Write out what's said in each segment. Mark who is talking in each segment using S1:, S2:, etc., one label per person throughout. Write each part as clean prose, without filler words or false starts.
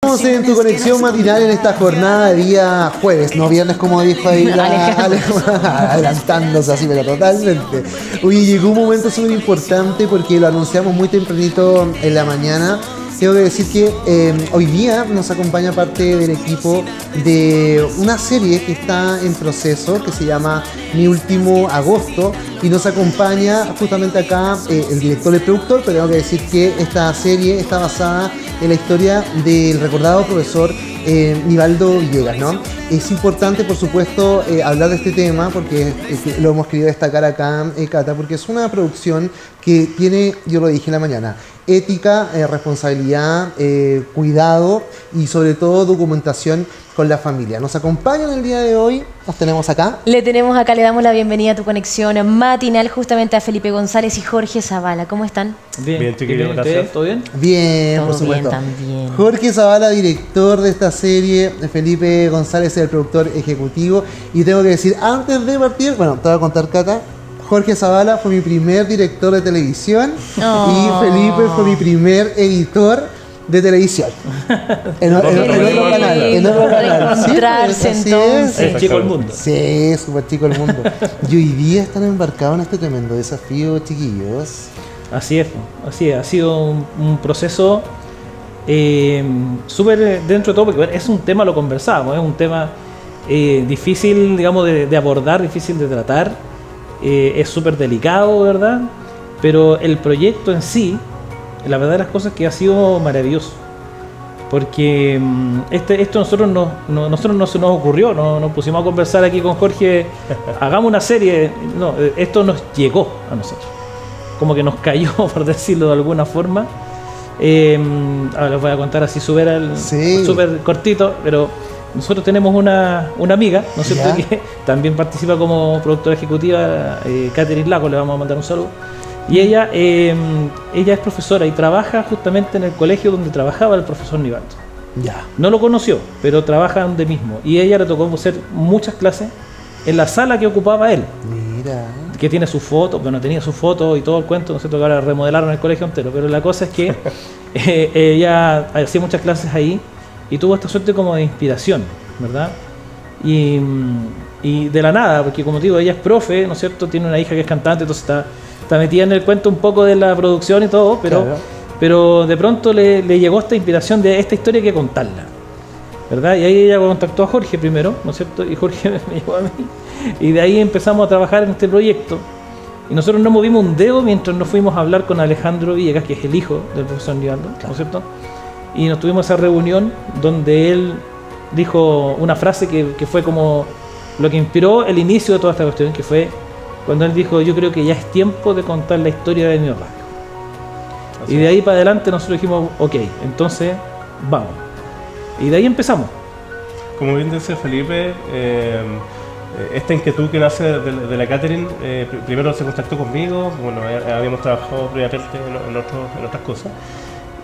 S1: Estamos en tu conexión matinal en esta jornada de día jueves, no viernes como dijo ahí adelantándose así, pero totalmente. Oye, llegó un momento súper importante porque lo anunciamos muy tempranito en la mañana. Tengo que decir que hoy día nos acompaña parte del equipo de una serie que está en proceso, que se llama Mi Último Agosto, y nos acompaña justamente acá el director y el productor, pero tengo que decir que esta serie está basada en la historia del recordado profesor Nivaldo Villegas, ¿no? Es importante, por supuesto, hablar de este tema porque lo hemos querido destacar acá, Cata, porque es una producción que tiene, yo lo dije en la mañana, ética, responsabilidad, cuidado y sobre todo documentación con la familia. Nos acompañan el día de hoy, nos tenemos acá.
S2: Le tenemos acá, le damos la bienvenida a tu conexión matinal justamente a Felipe González y Jorge Zavala. ¿Cómo están?
S3: Bien, chiquillos, gracias. ¿Todo bien?
S1: Bien,
S2: todo
S1: por supuesto.
S2: Bien, también.
S1: Jorge Zavala, director de esta serie, Felipe González, el productor ejecutivo. Y tengo que decir, antes de partir, bueno, te voy a contar, Cata, Jorge Zavala fue mi primer director de televisión y Felipe fue mi primer editor de televisión. En otro canal.
S2: Encontrarse entonces.
S3: Es chico el mundo.
S1: Sí, es súper chico el mundo. Y hoy día están embarcados en este tremendo desafío, chiquillos.
S3: Así es. Ha sido un proceso súper dentro de todo, porque es un tema, lo conversábamos, es un tema difícil, digamos, de abordar, difícil de tratar. Es súper delicado, ¿verdad? Pero el proyecto en sí, la verdad de las cosas es que ha sido maravilloso. Porque esto nosotros no se nos ocurrió, no nos pusimos a conversar aquí con Jorge, hagamos una serie. No, esto nos llegó a nosotros. Como que nos cayó, por decirlo de alguna forma. Ahora les voy a contar así súper cortito, pero nosotros tenemos una amiga, ¿no es cierto?, que también participa como productora ejecutiva, Catherine Laco, le vamos a mandar un saludo. Y ella es profesora y trabaja justamente en el colegio donde trabajaba el profesor Nivaldo.
S1: Ya.
S3: No lo conoció, pero trabaja donde mismo. Y a ella le tocó hacer muchas clases en la sala que ocupaba él.
S1: Mira.
S3: Que tiene sus fotos, bueno, tenía sus fotos y todo el cuento, no sé, que ahora remodelaron el colegio entero, pero la cosa es que ella hacía muchas clases ahí y tuvo esta suerte como de inspiración, ¿verdad? Y de la nada, porque como digo, ella es profe, ¿no es cierto? Tiene una hija que es cantante, entonces está metida en el cuento un poco de la producción y todo, pero de pronto le llegó esta inspiración de esta historia que contarla, ¿verdad? Y ahí ella contactó a Jorge primero, ¿no es cierto? Y Jorge me llegó a mí. Y de ahí empezamos a trabajar en este proyecto. Y nosotros no movimos un dedo mientras nos fuimos a hablar con Alejandro Villegas, que es el hijo del profesor Nivaldo, ¿no es cierto? Y nos tuvimos esa reunión donde él dijo una frase que fue como lo que inspiró el inicio de toda esta cuestión, que fue cuando él dijo: yo creo que ya es tiempo de contar la historia de mi papá. Y de ahí para adelante nosotros dijimos, ok, entonces vamos. Y de ahí empezamos.
S4: Como bien dice Felipe, esta inquietud que nace de la Catherine, primero se contactó conmigo, bueno, habíamos trabajado previamente en otras cosas,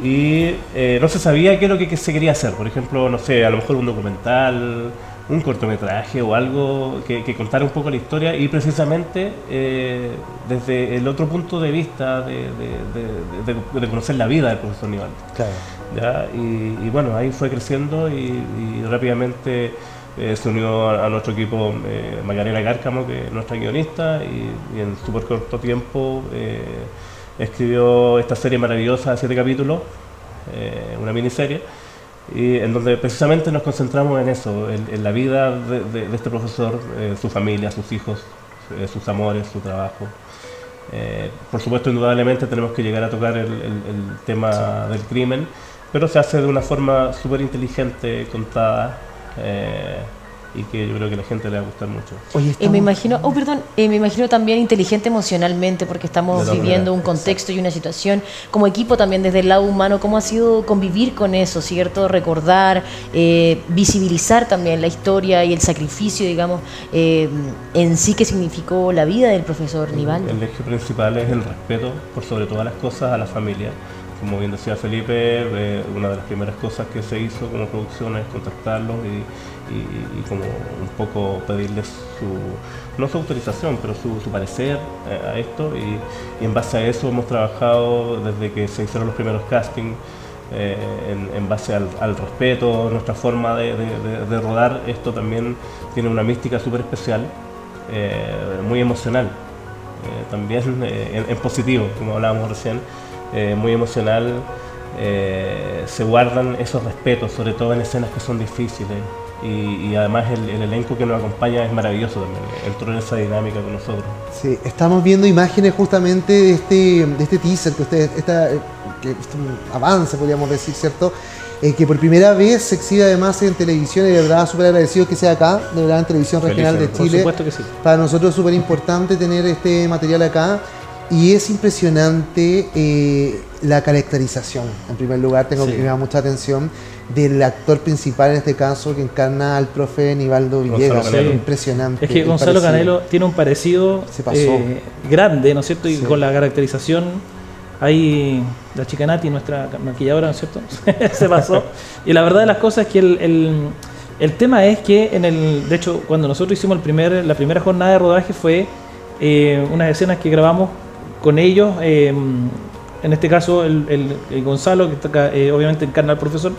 S4: y no se sabía qué es lo que se quería hacer. Por ejemplo, no sé, a lo mejor un documental, un cortometraje o algo que contara un poco la historia, y precisamente desde el otro punto de vista de conocer la vida del profesor Nivaldo.
S1: Claro.
S4: ¿Ya? Y bueno, ahí fue creciendo y rápidamente se unió a nuestro equipo Macarena Cárcamo, que es nuestra guionista, y en súper corto tiempo escribió esta serie maravillosa de 7 capítulos, una miniserie, y en donde precisamente nos concentramos en eso, en la vida de este profesor, su familia, sus hijos, sus amores, su trabajo. Por supuesto, indudablemente tenemos que llegar a tocar el tema del crimen, pero se hace de una forma súper inteligente, contada, y que yo creo que a la gente le va a gustar mucho.
S2: Oye, me imagino también inteligente emocionalmente, porque estamos viviendo un contexto y una situación como equipo también desde el lado humano. ¿Cómo ha sido convivir con eso, cierto? Recordar, visibilizar también la historia y el sacrificio, digamos, en sí que significó la vida del profesor Nivaldo.
S4: El eje principal es el respeto, por sobre todas las cosas, a la familia. Como bien decía Felipe, una de las primeras cosas que se hizo como producción es contactarlos y como un poco pedirles no su autorización, pero su parecer a esto, y en base a eso hemos trabajado desde que se hicieron los primeros castings. en base al respeto, nuestra forma de rodar. Esto también tiene una mística súper especial, muy emocional, también en positivo, como hablábamos recién, muy emocional. Se guardan esos respetos, sobre todo en escenas que son difíciles, y además el elenco que nos acompaña es maravilloso también, entró en esa dinámica con nosotros.
S1: Sí, estamos viendo imágenes justamente de este teaser, que es un avance, podríamos decir, ¿cierto? Que por primera vez se exhibe además en televisión, y de verdad súper agradecido que sea acá, de verdad en Televisión Regional de Chile.
S3: Por supuesto que sí.
S1: Para nosotros es súper importante tener este material acá, y es impresionante la caracterización. En primer lugar, tengo que llamar mucha atención del actor principal en este caso, que encarna al profe Nivaldo Villegas.
S3: Sí.
S1: Impresionante.
S3: Es que Gonzalo Canelo tiene un parecido grande, ¿no es cierto? Y con la caracterización, ahí la chica Nati, nuestra maquilladora, ¿no es cierto? Se pasó. Y la verdad de las cosas es que el tema es que de hecho, cuando nosotros hicimos la primera jornada de rodaje fue unas escenas que grabamos con ellos, en este caso el Gonzalo, que está, obviamente encarna al profesor,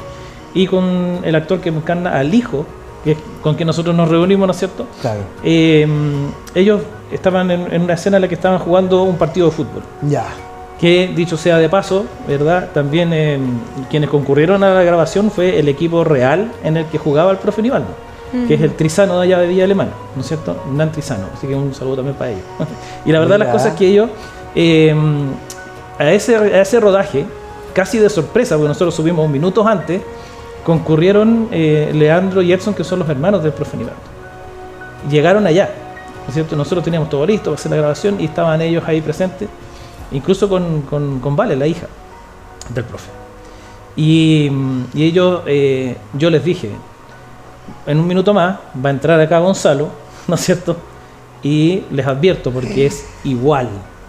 S3: y con el actor que encarna al hijo, que es con quien nosotros nos reunimos, ¿no es cierto?
S1: Claro.
S3: Ellos estaban en una escena en la que estaban jugando un partido de fútbol.
S1: Ya.
S3: Que, dicho sea de paso, ¿verdad? También quienes concurrieron a la grabación fue el equipo real en el que jugaba el profe Nivaldo, que es el Trizano de allá de Villa Alemana, ¿no es cierto? Nan Trizano, así que un saludo también para ellos. Y la verdad, las cosas es que ellos, a ese rodaje, casi de sorpresa, porque nosotros subimos minutos antes, concurrieron Leandro y Edson, que son los hermanos del profe Nivaldo. Llegaron allá, ¿no es cierto? Nosotros teníamos todo listo para hacer la grabación y estaban ellos ahí presentes, incluso con Vale, la hija del profe. Y ellos, yo les dije, en un minuto más va a entrar acá Gonzalo, ¿no es cierto? Y les advierto, porque es igual.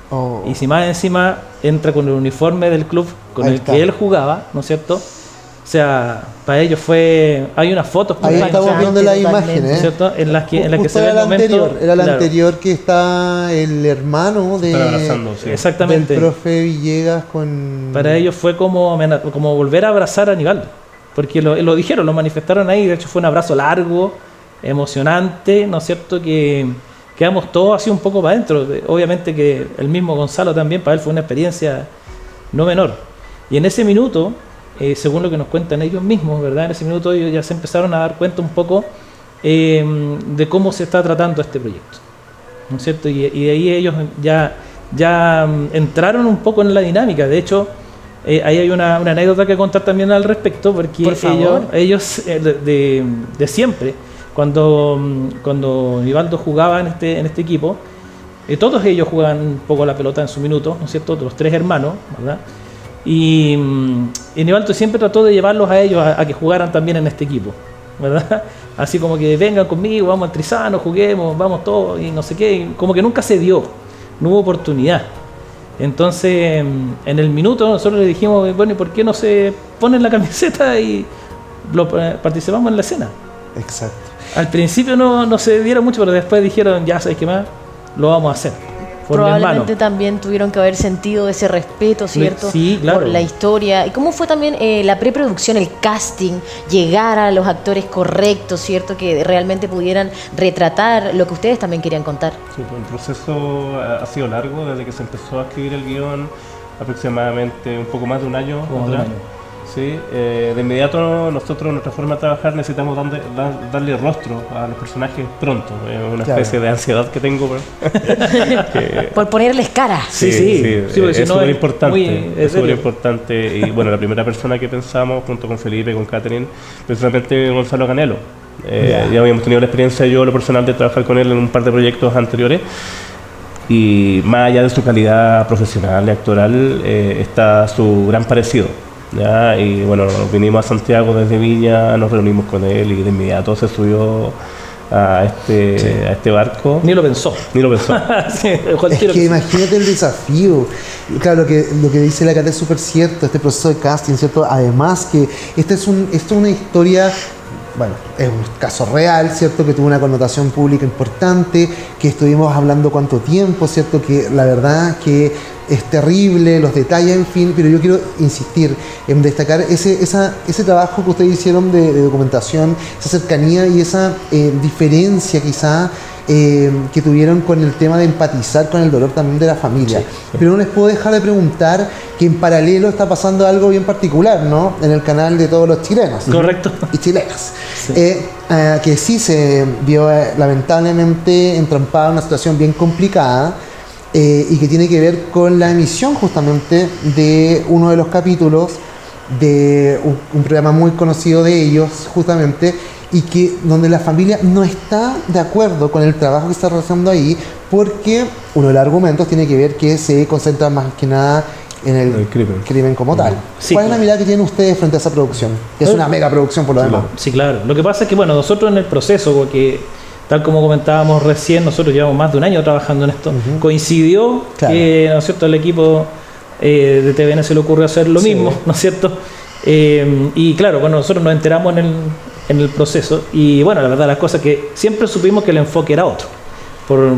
S1: Oh.
S3: Y si más encima entra con el uniforme del club con el que él jugaba, ¿no es cierto? O sea, para ellos hay unas fotos por
S1: ahí estamos viendo las imágenes,
S3: ¿cierto? En las que se ve el momento.
S1: Era la anterior, que está el hermano
S3: exactamente,
S1: del profe Villegas con...
S3: Para ellos fue como volver a abrazar a Aníbaldo, porque lo dijeron, lo manifestaron ahí. De hecho fue un abrazo largo, emocionante, ¿no es cierto? Que quedamos todos así un poco para adentro. Obviamente que el mismo Gonzalo también, para él fue una experiencia no menor. Y en ese minuto, según lo que nos cuentan ellos mismos, ¿verdad? En ese minuto ellos ya se empezaron a dar cuenta un poco de cómo se está tratando este proyecto, ¿no es cierto? Y de ahí ellos ya entraron un poco en la dinámica. De hecho, ahí hay una anécdota que contar también al respecto, porque ellos de siempre, cuando Nivaldo jugaba en este equipo, todos ellos jugaban un poco la pelota en su minuto, ¿no es cierto? Los tres hermanos, ¿verdad? Y Nivaldo siempre trató de llevarlos a ellos a que jugaran también en este equipo, ¿verdad? Así como que vengan conmigo, vamos al Trizano, juguemos, vamos todos, y no sé qué, y como que nunca se dio, no hubo oportunidad. Entonces, en el minuto nosotros le dijimos, bueno, ¿y por qué no se ponen la camiseta y participamos en la escena?
S1: Exacto.
S3: Al principio no se dieron mucho, pero después dijeron, ya sabes qué más, lo vamos a hacer.
S2: Probablemente también tuvieron que haber sentido ese respeto, ¿cierto?
S3: Sí, claro.
S2: Por la historia. ¿Y cómo fue también la preproducción, el casting, llegar a los actores correctos, ¿cierto? Que realmente pudieran retratar lo que ustedes también querían contar.
S4: Sí, pues el proceso ha sido largo, desde que se empezó a escribir el guión, aproximadamente un poco más de un año. Sí, de inmediato nosotros, nuestra forma de trabajar, necesitamos darle rostro a los personajes pronto. Es una especie de ansiedad que tengo
S2: por ponerles cara.
S4: Sí, es súper importante. Es súper importante. Y bueno, la primera persona que pensamos, junto con Felipe, con Catherine, precisamente Gonzalo Canelo. Ya habíamos tenido la experiencia, yo lo personal, de trabajar con él en un par de proyectos anteriores. Y más allá de su calidad profesional y actoral, está su gran parecido. ¿Ya? Y bueno, vinimos a Santiago desde Viña, nos reunimos con él y de inmediato se subió a este barco.
S3: Ni lo pensó.
S1: Sí, es que imagínate el desafío. Claro, lo que dice la Cata es súper cierto, este proceso de casting, ¿cierto? Además que esto es una historia, bueno, es un caso real, ¿cierto? Que tuvo una connotación pública importante, que estuvimos hablando cuánto tiempo, ¿cierto? Que la verdad que es terrible, los detalles, en fin, pero yo quiero insistir en destacar ese trabajo que ustedes hicieron de documentación, esa cercanía y esa diferencia quizá que tuvieron con el tema de empatizar con el dolor también de la familia. Sí. Pero no les puedo dejar de preguntar que en paralelo está pasando algo bien particular, ¿no? En el canal de todos los chilenos.
S3: Correcto.
S1: Y chilenas. Sí. Que sí se vio lamentablemente entrampada en una situación bien complicada y que tiene que ver con la emisión justamente de uno de los capítulos de un programa muy conocido de ellos justamente, y que donde la familia no está de acuerdo con el trabajo que está realizando ahí, porque uno de los argumentos tiene que ver que se concentra más que nada en el crimen como tal.
S3: Sí,
S1: ¿Cuál es la mirada que tienen ustedes frente a esa producción? Que es una mega producción por lo demás.
S3: Sí, claro. Lo que pasa es que, bueno, nosotros en el proceso, porque tal como comentábamos recién, nosotros llevamos más de un año trabajando en esto. Coincidió que, ¿no es cierto?, el equipo de TVN se le ocurrió hacer lo mismo, ¿no es cierto? Y claro, bueno, nosotros nos enteramos en el proceso, y bueno, la verdad las cosas que siempre supimos que el enfoque era otro,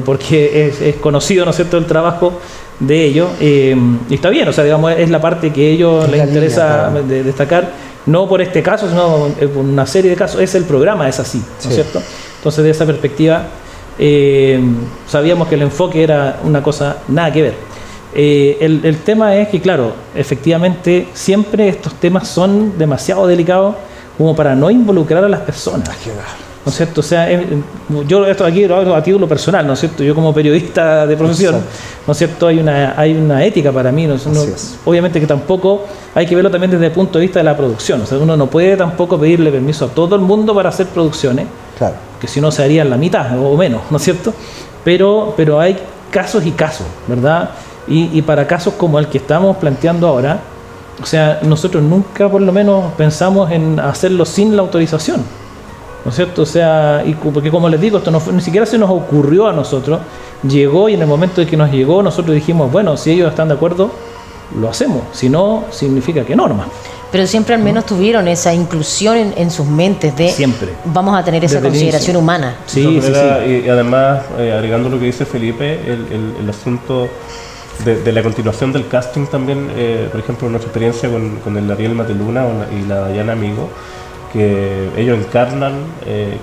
S3: porque es conocido, ¿no es cierto?, el trabajo de ellos, y está bien, o sea, digamos, es la parte que a ellos les interesa destacar, no por este caso, sino por una serie de casos, es el programa, es así, ¿no es cierto? Entonces, de esa perspectiva, sabíamos que el enfoque era una cosa nada que ver. El tema es que, claro, efectivamente, siempre estos temas son demasiado delicados como para no involucrar a las personas, ¿no es cierto? O sea, yo esto aquí lo hago a título personal, ¿no es cierto? Yo como periodista de profesión, ¿no es cierto? Hay una ética para mí, obviamente que tampoco hay que verlo también desde el punto de vista de la producción, o sea, uno no puede tampoco pedirle permiso a todo el mundo para hacer producciones, que si no se harían la mitad o menos, ¿no es cierto? Pero hay casos y casos, ¿verdad? Y para casos como el que estamos planteando ahora, o sea, nosotros nunca por lo menos pensamos en hacerlo sin la autorización, ¿no es cierto? O sea, porque como les digo, esto ni siquiera se nos ocurrió a nosotros, llegó, y en el momento en que nos llegó nosotros dijimos, bueno, si ellos están de acuerdo, lo hacemos, si no, significa que norma.
S2: Pero siempre al menos tuvieron esa inclusión en sus mentes de
S3: siempre
S2: vamos a tener esa consideración humana.
S3: Sí.
S4: Y además, agregando lo que dice Felipe, el asunto de la continuación del casting también, por ejemplo, nuestra experiencia con el Ariel Mateluna y la Dayana Amigo, que ellos encarnan,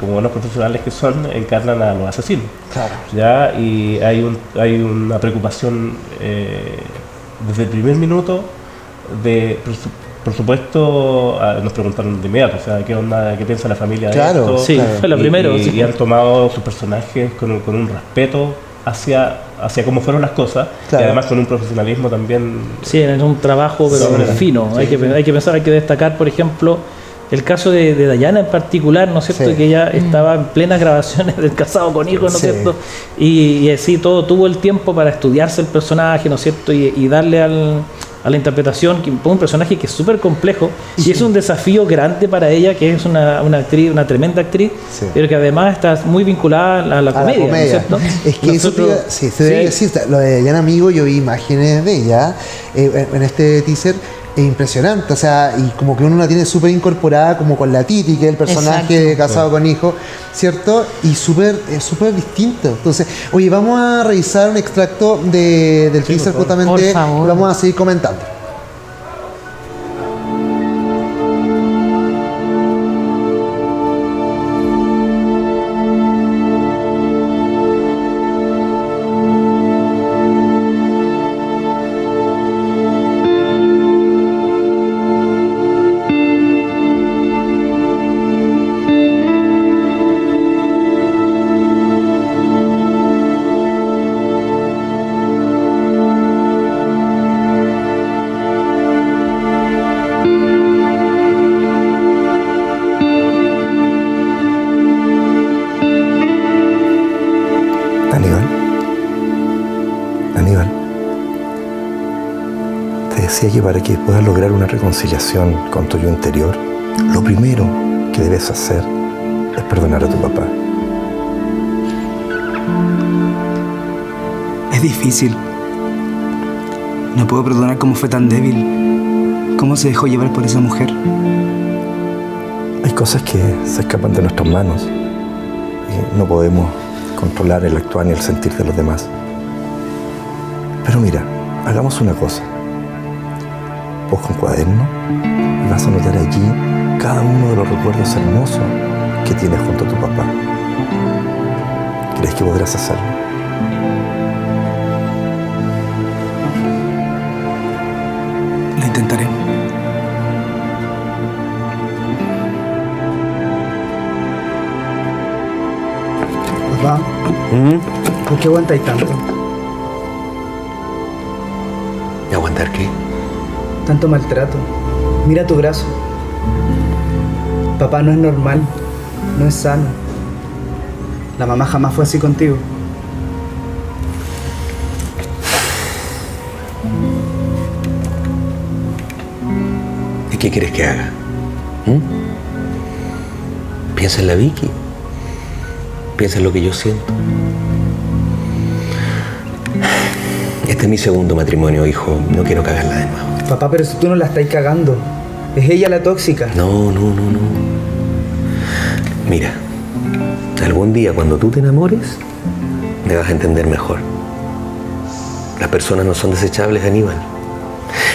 S4: como buenos profesionales que son, encarnan a los asesinos.
S1: Claro.
S4: ¿Ya? Y hay una preocupación desde el primer minuto de... Por supuesto, nos preguntaron de inmediato, o sea, ¿qué onda, qué piensa la familia de esto?
S3: Sí, fue lo primero.
S4: Y han tomado sus personajes con un respeto hacia cómo fueron las cosas, y además con un profesionalismo también.
S3: Sí, es un trabajo pero fino. Hay que pensar, hay que destacar, por ejemplo, el caso de Dayana en particular, ¿no es cierto? Que ella estaba en plenas grabaciones del Casado con Hijos, ¿no es cierto? Y así todo tuvo el tiempo para estudiarse el personaje, ¿no es cierto? Y darle a la interpretación, que un personaje que es súper complejo, y es un desafío grande para ella, que es una actriz, una tremenda actriz, pero que además está muy vinculada a la comedia, ¿no es cierto?
S1: Es que nosotros, eso se debe decir, lo de Dayana Amigo, yo vi imágenes de ella en este teaser, impresionante, o sea, y como que uno la tiene súper incorporada como con la Titi, que es el personaje de Casado con Hijos, ¿cierto? Y súper distinto. Entonces, oye, vamos a revisar un extracto del teaser justamente, vamos a seguir comentando.
S5: Aníbal, te decía que para que puedas lograr una reconciliación con tu yo interior, lo primero que debes hacer es perdonar a tu papá.
S6: Es difícil. No puedo perdonar cómo fue tan débil. ¿Cómo se dejó llevar por esa mujer?
S5: Hay cosas que se escapan de nuestras manos y no podemos controlar el actuar ni el sentir de los demás. Pero mira, Hagamos una cosa. Busca un cuaderno y vas a anotar allí cada uno de los recuerdos hermosos que tienes junto a tu papá. ¿Crees que podrás hacerlo?
S6: Lo intentaré. Papá, ¿por qué aguantáis tanto?
S5: ¿Y aguantar qué?
S6: Tanto maltrato. Mira tu brazo. Papá no es normal, no es sano. La mamá jamás fue así contigo.
S7: ¿Y qué quieres que haga? Piensa en la Vicky. Piensa en lo que yo siento. Este es mi segundo matrimonio, hijo. No quiero cagarla de nuevo.
S6: Papá, pero si tú no la estás cagando. Es ella la tóxica.
S7: No. Mira, algún día cuando tú te enamores, me vas a entender mejor. Las personas no son desechables, Aníbal.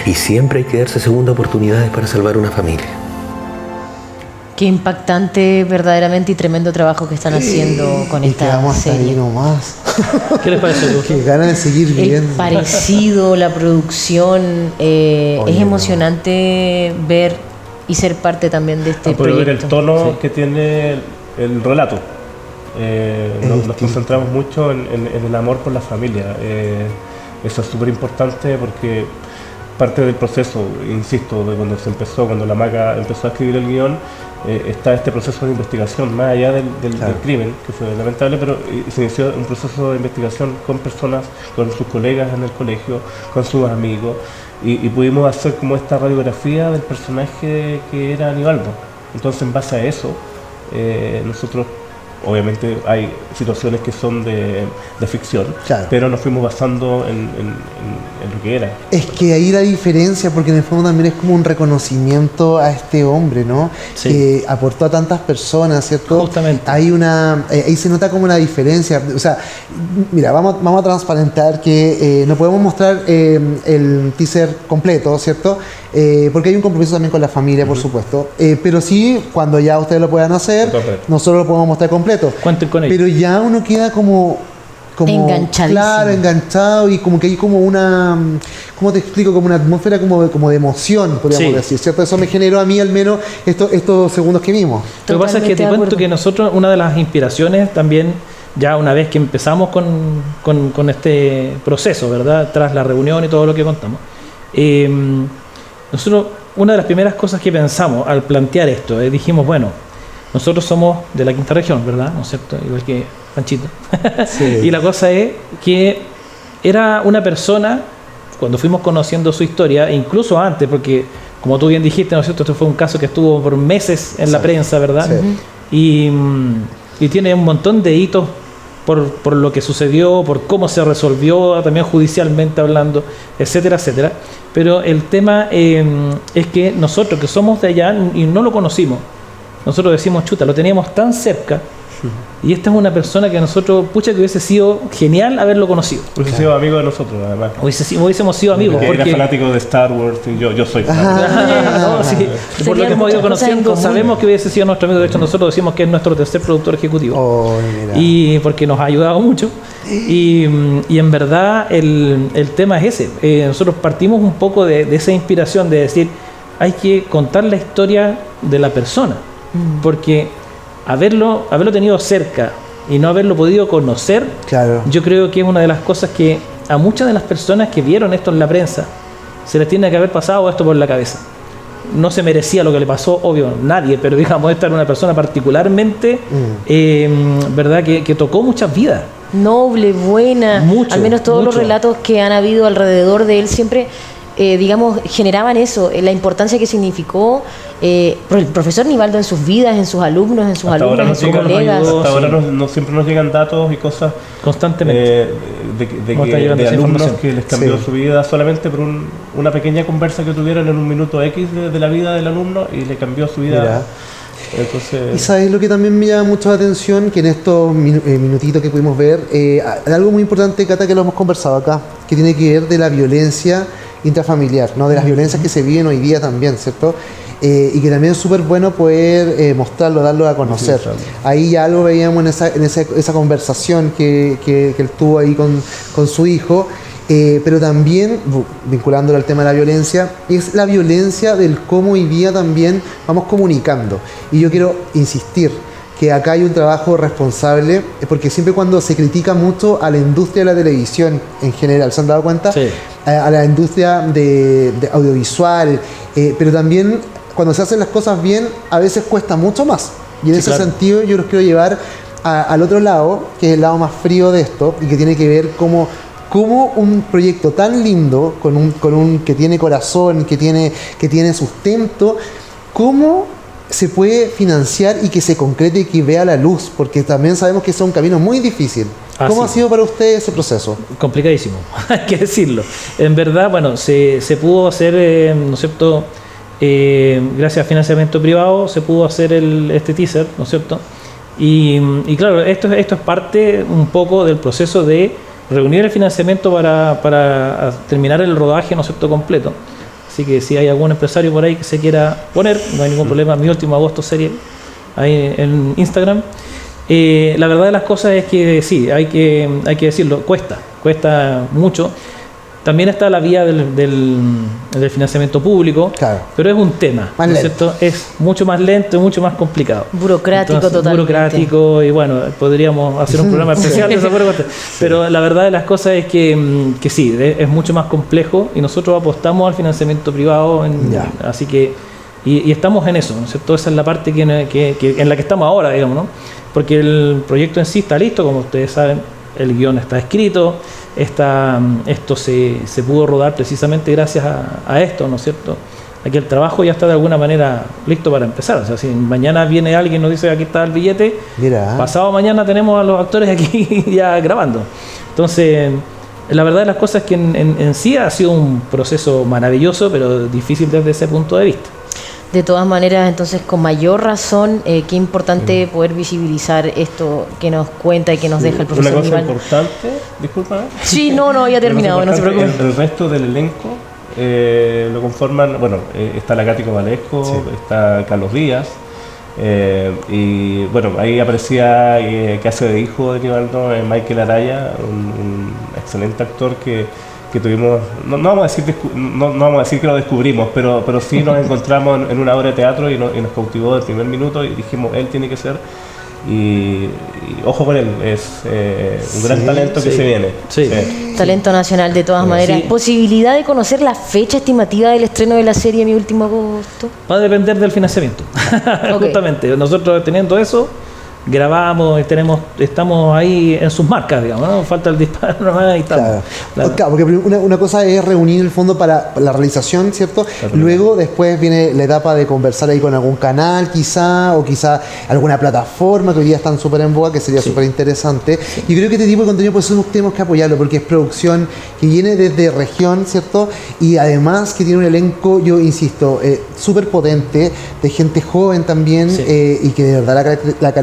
S7: Y siempre hay que darse segundas oportunidades para salvar una familia.
S2: Qué impactante verdaderamente y tremendo trabajo que están haciendo con
S1: Y
S2: esta
S1: quedamos hasta ahí
S2: serie.
S1: nomás.
S3: ¿Qué les parece, Luz?
S1: Qué ganas de seguir
S2: El
S1: viendo.
S2: parecido, la producción, es emocionante ver y ser parte también de este
S4: Poder ver el
S2: proyecto.
S4: tono que tiene el relato. Nos concentramos mucho en el amor por la familia. Eso es súper importante porque parte del proceso, insisto, de cuando se empezó, cuando la Maca empezó a escribir el guión, está este proceso de investigación, más allá del crimen, que fue lamentable, pero se inició un proceso de investigación con personas, con sus colegas en el colegio, con sus amigos, y pudimos hacer como esta radiografía del personaje que era Aníbal. Entonces, en base a eso, nosotros, obviamente hay situaciones que son de ficción,
S1: Claro.
S4: pero nos fuimos basando en lo que era.
S1: Es que ahí la diferencia, porque en el fondo también es como un reconocimiento a este hombre, ¿no?
S3: Sí.
S1: Que aportó a tantas personas, ¿cierto?
S3: Justamente.
S1: Hay ahí se nota como una diferencia. O sea, mira, vamos a transparentar que no podemos mostrar el teaser completo, ¿cierto? Porque hay un compromiso también con la familia, por supuesto. Pero sí, cuando ya ustedes lo puedan hacer,
S4: Correcto.
S1: nosotros lo podemos mostrar completo.
S3: Cuenten con ello.
S1: Pero ya uno queda como
S2: Enganchadísimo.
S1: claro, enganchado, y como que hay como una, ¿cómo te explico? Como una atmósfera como de emoción, podríamos
S3: Sí.
S1: decir, ¿cierto? Eso me generó a mí al menos estos segundos que vimos.
S3: Lo que pasa es que
S2: Totalmente
S3: te
S2: de
S3: cuento
S2: acuerdo.
S3: que nosotros, una de las inspiraciones también, ya una vez que empezamos con este proceso, ¿verdad? Tras la reunión y todo lo que contamos, nosotros, una de las primeras cosas que pensamos al plantear esto, dijimos, bueno, nosotros somos de la quinta región, ¿verdad? ¿No es cierto? Igual que Panchito.
S1: Sí.
S3: Y la cosa es que era una persona, cuando fuimos conociendo su historia, incluso antes, porque como tú bien dijiste, ¿no es cierto? Esto fue un caso que estuvo por meses en la prensa, ¿verdad?
S1: Sí.
S3: Y tiene un montón de hitos por lo que sucedió, por cómo se resolvió, también judicialmente hablando, etcétera, etcétera. Pero el tema es que nosotros que somos de allá y no lo conocimos, nosotros decimos, chuta, lo teníamos tan cerca, y esta es una persona que nosotros, pucha, que hubiese sido genial haberlo conocido.
S4: Hubiese sido amigo de nosotros, además.
S3: Hubiésemos sido amigos.
S4: Porque era
S3: Porque
S4: fanático de Star Wars y yo soy
S1: Ajá.
S4: fanático.
S3: no, sí, por lo
S2: Tenían
S3: que hemos ido
S2: muchas cosas en
S3: conociendo,
S2: común.
S3: sabemos que hubiese sido nuestro amigo. De hecho, nosotros decimos que es nuestro tercer productor ejecutivo.
S1: Oh, mira.
S3: Y porque nos ha ayudado mucho. Y en verdad el tema es ese. Nosotros partimos un poco de esa inspiración de decir, hay que contar la historia de la persona. Porque haberlo tenido cerca y no haberlo podido conocer,
S1: Claro.
S3: yo creo que es una de las cosas que a muchas de las personas que vieron esto en la prensa se les tiene que haber pasado esto por la cabeza. No se merecía lo que le pasó, obvio, nadie, pero digamos, esta era una persona particularmente, ¿verdad? Que tocó muchas vidas.
S2: Noble, buena,
S3: Mucho,
S2: al menos todos los
S3: mucho.
S2: relatos que han habido alrededor de él siempre, digamos, generaban eso, la importancia que significó por el profesor Nivaldo en sus vidas, en sus alumnos, en sus
S4: Hasta ahora
S2: alumnas, en
S4: nos
S2: sus
S3: llegan-
S2: colegas.
S3: ayudó.
S4: Hasta ahora
S3: Sí.
S4: no siempre nos llegan datos y cosas
S3: Constantemente.
S4: de
S3: Nos está llegando
S4: de
S3: esa
S4: alumnos
S3: información.
S4: que les cambió
S1: Sí.
S4: su vida solamente por una pequeña conversa que tuvieron en un minuto X de la vida del alumno y le cambió su vida.
S1: Mira.
S4: Entonces,
S1: Y sabes lo que también me llama mucho la atención, que en estos minutitos que pudimos ver, algo muy importante, Cata, que lo hemos conversado acá, que tiene que ver de la violencia intrafamiliar, ¿no? De las violencias que se viven hoy día también, ¿cierto? Y que también es súper bueno poder mostrarlo, darlo a conocer.
S4: Sí, claro.
S1: Ahí ya algo veíamos en esa conversación que él tuvo ahí con su hijo. Pero también, vinculándolo al tema de la violencia, es la violencia del cómo hoy día también vamos comunicando. Y yo quiero insistir que acá hay un trabajo responsable, porque siempre cuando se critica mucho a la industria de la televisión en general, ¿se han dado cuenta?
S3: Sí.
S1: A la industria de audiovisual, pero también cuando se hacen las cosas bien, a veces cuesta mucho más. Y en ese sentido yo los quiero llevar al otro lado, que es el lado más frío de esto, y que tiene que ver cómo un proyecto tan lindo, que tiene corazón, que tiene sustento, cómo se puede financiar y que se concrete y que vea la luz, porque también sabemos que es un camino muy difícil. ¿Cómo ha sido para usted ese proceso?
S3: Complicadísimo, hay que decirlo. En verdad, bueno, se pudo hacer, ¿no es cierto? Gracias a financiamiento privado se pudo hacer este teaser, ¿no es cierto? Y claro, esto es parte un poco del proceso de reunir el financiamiento para terminar el rodaje, ¿no es cierto?, completo. Así que si hay algún empresario por ahí que se quiera poner, no hay ningún problema. Mi último agosto serie ahí en Instagram. La verdad de las cosas es que sí, hay que decirlo, cuesta mucho. También está la vía del financiamiento público,
S1: claro,
S3: pero es un tema,
S1: ¿no es
S3: cierto? Es mucho más lento y mucho más complicado.
S2: Burocrático.
S3: Entonces,
S2: totalmente.
S3: Burocrático, y bueno, podríamos hacer un programa especial de esa parte. Pero la verdad de las cosas es que sí, es mucho más complejo y nosotros apostamos al financiamiento privado, así que y estamos en eso, ¿no es cierto? Esa es la parte que en la que estamos ahora, digamos, ¿no? Porque el proyecto en sí está listo, como ustedes saben, el guión está escrito, esto se pudo rodar precisamente gracias a esto, ¿no es cierto? Aquí el trabajo ya está de alguna manera listo para empezar. O sea, si mañana viene alguien y nos dice aquí está el billete, pasado mañana tenemos a los actores aquí ya grabando. Entonces, la verdad de las cosas es que en sí ha sido un proceso maravilloso, pero difícil desde ese punto de vista.
S2: De todas maneras, entonces, con mayor razón, qué importante poder visibilizar esto que nos cuenta y que nos deja el profesor
S4: Una cosa
S2: Aníbal.
S4: importante, disculpa.
S2: Sí, no, ya he terminado, no se preocupe.
S4: El resto del elenco lo conforman, bueno, está la Cático Valesco, está Carlos Díaz, y bueno, ahí aparecía que hace de hijo de Nivaldo, Michael Araya, un excelente actor que tuvimos, no vamos a decir que lo descubrimos, pero sí nos encontramos en una obra de teatro y nos cautivó del primer minuto y dijimos, él tiene que ser, y ojo con él, es un gran talento que se viene.
S2: Talento nacional de todas maneras. ¿Posibilidad de conocer la fecha estimativa del estreno de la serie Mi Último Agosto?
S3: Va a depender del financiamiento. Justamente, nosotros teniendo eso, grabamos y estamos ahí en sus marcas, digamos, ¿no? Falta el disparo nomás y estamos.
S1: Claro, porque una cosa es reunir el fondo para la realización, ¿cierto? Luego, después viene la etapa de conversar ahí con algún canal, quizá, o quizá alguna plataforma que hoy día están súper en boga, que sería súper interesante. Y creo que este tipo de contenido, pues, tenemos que apoyarlo, porque es producción que viene desde región, ¿cierto? Y además que tiene un elenco, yo insisto, súper potente, de gente joven también, y que de verdad la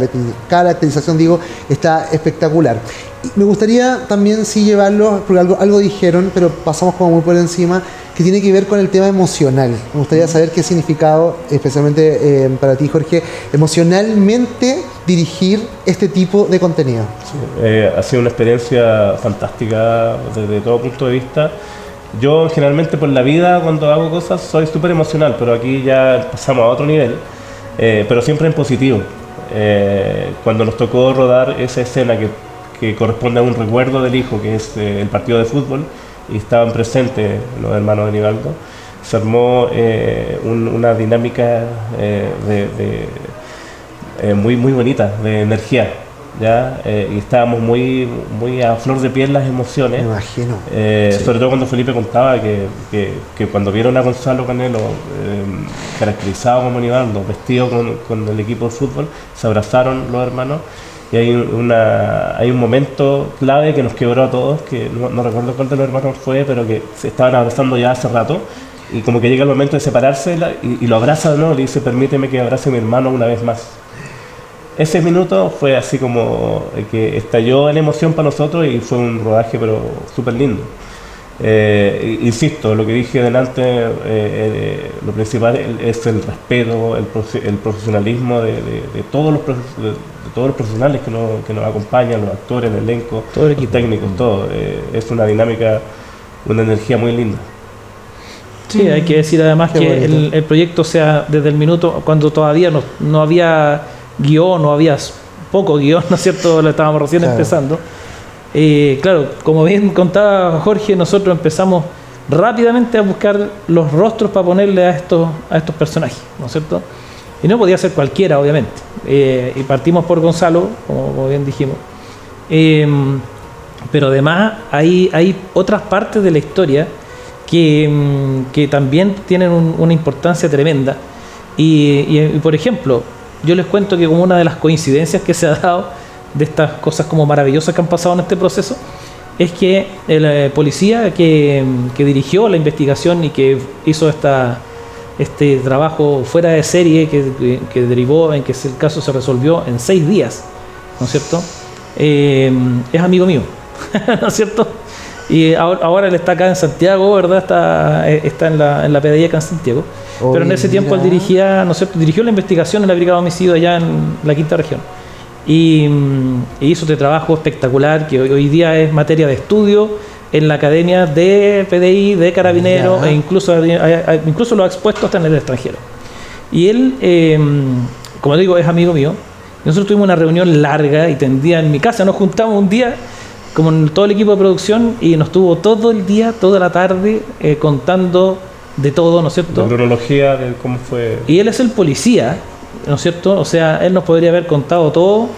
S1: caracterización, digo, está espectacular. Y me gustaría también llevarlo, porque algo dijeron, pero pasamos como muy por encima, que tiene que ver con el tema emocional. Me gustaría saber qué significado, especialmente para ti, Jorge, emocionalmente dirigir este tipo de contenido.
S4: Ha sido una experiencia fantástica desde todo punto de vista. Yo generalmente por la vida cuando hago cosas soy súper emocional, pero aquí ya pasamos a otro nivel, pero siempre en positivo. Cuando nos tocó rodar esa escena que corresponde a un recuerdo del hijo, que es el partido de fútbol, y estaban presentes los hermanos de Nivaldo, se armó una dinámica muy bonita, de energía, ¿ya? Y estábamos muy a flor de piel las emociones.
S1: Me imagino.
S4: Sobre todo cuando Felipe contaba que cuando vieron a Gonzalo Canelo caracterizado como Nivaldo, vestido con el equipo de fútbol, se abrazaron los hermanos. Y hay un momento clave que nos quebró a todos, que no recuerdo cuál de los hermanos fue, pero que se estaban abrazando ya hace rato, y como que llega el momento de separarse y lo abraza de nuevo, le dice, permíteme que abrace a mi hermano una vez más. Ese minuto fue así como que estalló en emoción para nosotros y fue un rodaje pero súper lindo. Insisto, lo que dije delante, lo principal es el respeto, el profesionalismo de todos los profesionales que nos acompañan, los actores, el elenco,
S3: todo el equipo,
S4: técnicos, todo. Es una dinámica, una energía muy linda.
S3: Sí, hay que decir además que el proyecto, o sea, desde el minuto cuando todavía no había guión, no había poco guión, ¿no es cierto? Lo estábamos recién empezando. Claro, como bien contaba Jorge, nosotros empezamos rápidamente a buscar los rostros para ponerle a estos personajes, ¿no es cierto? Y no podía ser cualquiera, obviamente. Y partimos por Gonzalo, como bien dijimos. Pero además hay otras partes de la historia que también tienen una importancia tremenda. Y por ejemplo, yo les cuento que como una de las coincidencias que se ha dado de estas cosas como maravillosas que han pasado en este proceso es que el policía que dirigió la investigación y que hizo este trabajo fuera de serie que derivó en que el caso se resolvió en 6 días, ¿no es cierto? Es amigo mío, ¿no es cierto? Y ahora él está acá en Santiago, ¿verdad? Está en la PDI acá en Santiago. Pero en ese tiempo él dirigía, ¿no es cierto? Dirigió la investigación en la Brigada de Homicidio allá en la 5ª región. Y hizo este trabajo espectacular que hoy día es materia de estudio en la academia de PDI, de Carabineros, e incluso lo ha expuesto hasta en el extranjero. Y él, como digo, es amigo mío. Nosotros tuvimos una reunión larga y tendida en mi casa. Nos juntamos un día como en todo el equipo de producción y nos tuvo todo el día, toda la tarde, contando de todo, ¿no es cierto?
S4: La cronología de cómo fue.
S3: Y él es el policía, ¿no es cierto? O sea, él nos podría haber contado todo,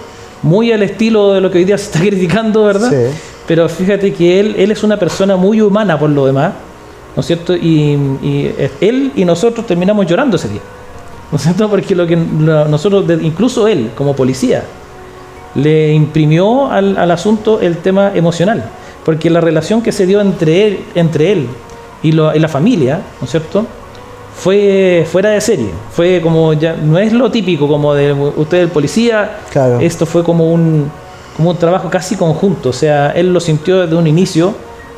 S3: muy al estilo de lo que hoy día se está criticando, ¿verdad? Sí. Pero fíjate que él es una persona muy humana por lo demás, ¿no es cierto? Y él y nosotros terminamos llorando ese día, ¿no es cierto? Porque nosotros, incluso él, como policía, le imprimió al asunto el tema emocional, porque la relación que se dio entre él y la familia, ¿no es cierto?, fue fuera de serie. Fue como, ya no es lo típico como de usted el policía, claro. Esto fue como un trabajo casi conjunto. O sea, él lo sintió desde un inicio,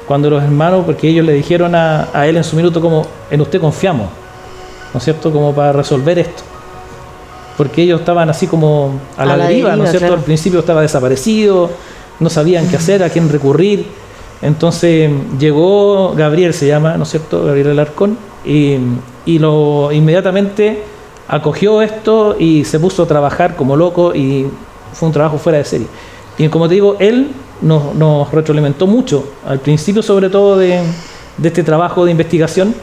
S3: cuando los hermanos, porque ellos le dijeron a él en su minuto como, en usted confiamos, ¿no es cierto?, como para resolver esto. Porque ellos estaban así como a la deriva, ¿no es cierto? Claro. Al principio estaba desaparecido, no sabían qué hacer, a quién recurrir. Entonces llegó Gabriel, se llama, ¿no es cierto?, Gabriel Alarcón, y inmediatamente acogió esto y se puso a trabajar como loco y fue un trabajo fuera de serie. Y como te digo, él nos retroalimentó mucho, al principio sobre todo de este trabajo de investigación,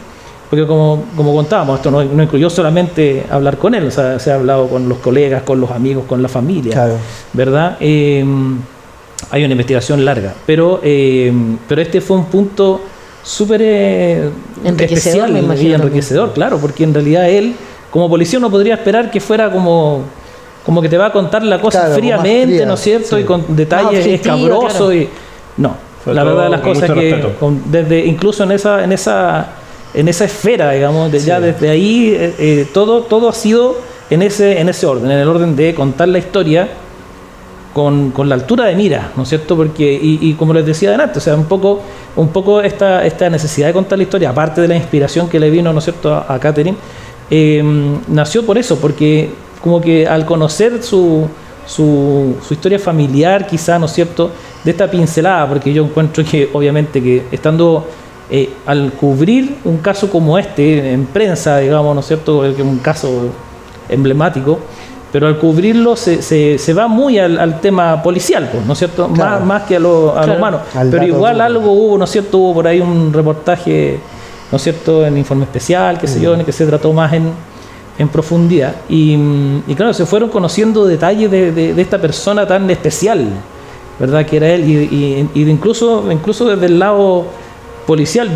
S3: porque como contábamos, esto no incluyó solamente hablar con él, o sea, se ha hablado con los colegas, con los amigos, con la familia, claro. ¿Verdad? Hay una investigación larga, pero este fue un punto súper especial y enriquecedor, claro, porque en realidad él, como policía, no podría esperar que fuera como que te va a contar la cosa, claro, fríamente, fría, ¿no es cierto? Sí. Y con detalles escabrosos. Claro. Y no, fue la verdad de las cosas que desde incluso en esa esfera, digamos, ya desde ahí todo ha sido en ese orden, en el orden de contar la historia con la altura de mira, ¿no es cierto? Porque, y como les decía adelante, o sea, un poco esta necesidad de contar la historia, aparte de la inspiración que le vino, ¿no es cierto?, a Catherine, nació por eso, porque como que al conocer su historia familiar, quizá, ¿no es cierto?, de esta pincelada, porque yo encuentro que obviamente que estando al cubrir un caso como este en prensa, digamos, ¿no es cierto?, que es un caso emblemático, pero al cubrirlo se va muy al tema policial, pues, ¿no es cierto?, claro. más que a lo humano, pero igual algo hubo, ¿no es cierto?, hubo por ahí un reportaje, ¿no es cierto?, en Informe Especial, qué sé yo, en el que se trató más en profundidad, y claro, se fueron conociendo detalles de esta persona tan especial, ¿verdad?, que era él, y incluso desde el lado policial,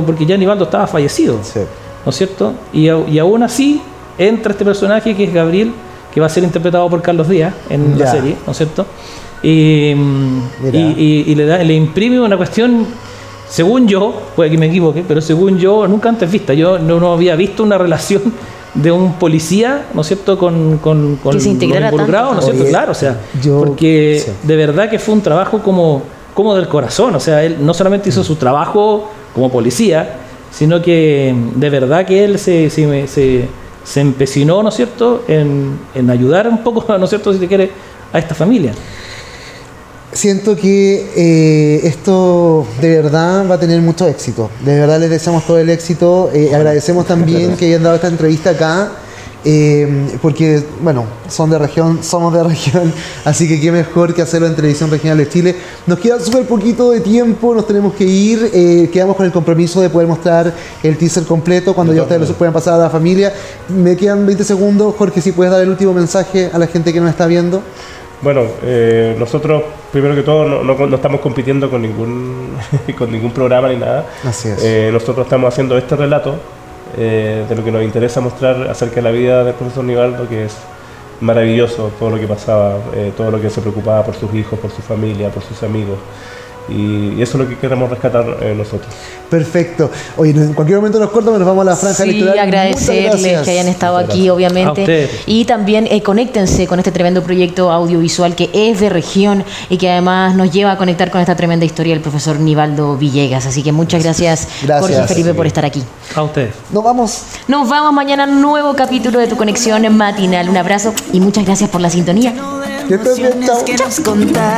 S3: porque ya Nivaldo estaba fallecido, sí. ¿No es cierto?, y aún así entra este personaje que es Gabriel, que va a ser interpretado por Carlos Díaz en la serie, ¿no es cierto?, y le imprime una cuestión según yo, puede que me equivoque, pero según yo, nunca antes vista. Yo no había visto una relación de un policía, ¿no es cierto?, con
S2: Que se integrara
S3: los involucrados, ¿no es cierto?
S1: Oye,
S3: Claro, o sea,
S1: yo-
S3: porque
S1: sí.
S3: de verdad que fue un trabajo como del corazón. O sea, él no solamente hizo su trabajo como policía, sino que de verdad que él se empecinó, ¿no es cierto?, en ayudar un poco, ¿no es cierto?, si te quiere, a esta familia.
S1: Siento que esto de verdad va a tener mucho éxito. De verdad les deseamos todo el éxito. Agradecemos también que hayan dado esta entrevista acá. Porque, bueno, son de región, somos de región, así que qué mejor que hacerlo en Televisión Regional de Chile. Nos queda súper poquito de tiempo, nos tenemos que ir. Quedamos con el compromiso de poder mostrar el teaser completo cuando ya ustedes lo puedan pasar a la familia. Me quedan 20 segundos. Jorge, si puedes dar el último mensaje a la gente que nos está viendo.
S4: Bueno, nosotros primero que todo no estamos compitiendo con ningún con ningún programa ni nada.
S1: Así es.
S4: Nosotros estamos haciendo este relato de lo que nos interesa mostrar acerca de la vida del profesor Nivaldo, que es maravilloso, todo lo que pasaba, todo lo que se preocupaba por sus hijos, por su familia, por sus amigos. Y eso es lo que queremos rescatar nosotros.
S1: Perfecto. Oye, en cualquier momento nos cortamos, nos vamos a la franja
S2: Sí,
S1: electoral. Muchas
S2: agradecerles
S1: gracias.
S2: que hayan estado
S4: Muchas
S2: aquí,
S4: gracias.
S3: A
S2: obviamente.
S3: ustedes.
S2: Y también conéctense con este tremendo proyecto audiovisual que es de región y que además nos lleva a conectar con esta tremenda historia del profesor Nivaldo Villegas. Así que muchas gracias,
S1: Gracias.
S2: Jorge y Felipe, por estar aquí.
S3: A ustedes.
S1: Nos vamos.
S2: Nos vamos mañana a un nuevo capítulo de Tu Conexión Matinal. Un abrazo y muchas gracias por la sintonía.
S1: Que estés bien, chao.
S8: que nos contar.